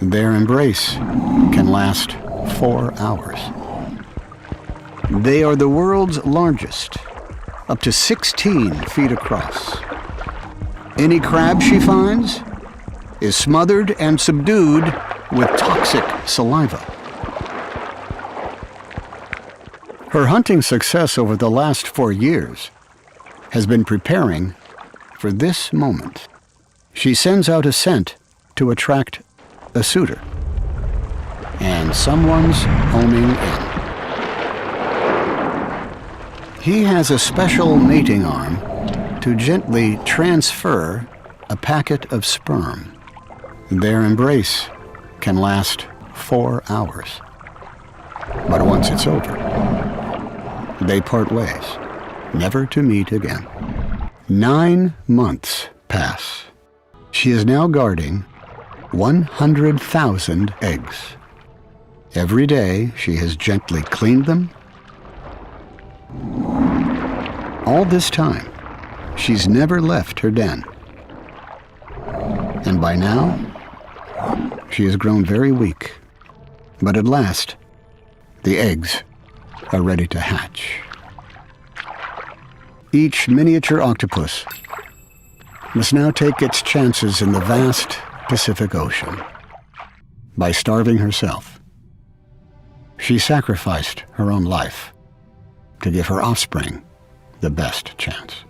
Their embrace can last 4 hours. They are the world's largest, up to 16 feet across. Any crab she finds is smothered and subdued with toxic saliva. Her hunting success over the last 4 years has been preparing for this moment. She sends out a scent to attract a suitor, and someone's homing in. He has a special mating arm to gently transfer a packet of sperm. Their embrace can last 4 hours. But once it's over, they part ways, never to meet again. 9 months pass. She is now guarding 100,000 eggs. Every day, she has gently cleaned them. All this time, she's never left her den. And by now, she has grown very weak. But at last, the eggs are ready to hatch. Each miniature octopus must now take its chances in the vast Pacific Ocean. By starving herself, she sacrificed her own life to give her offspring the best chance.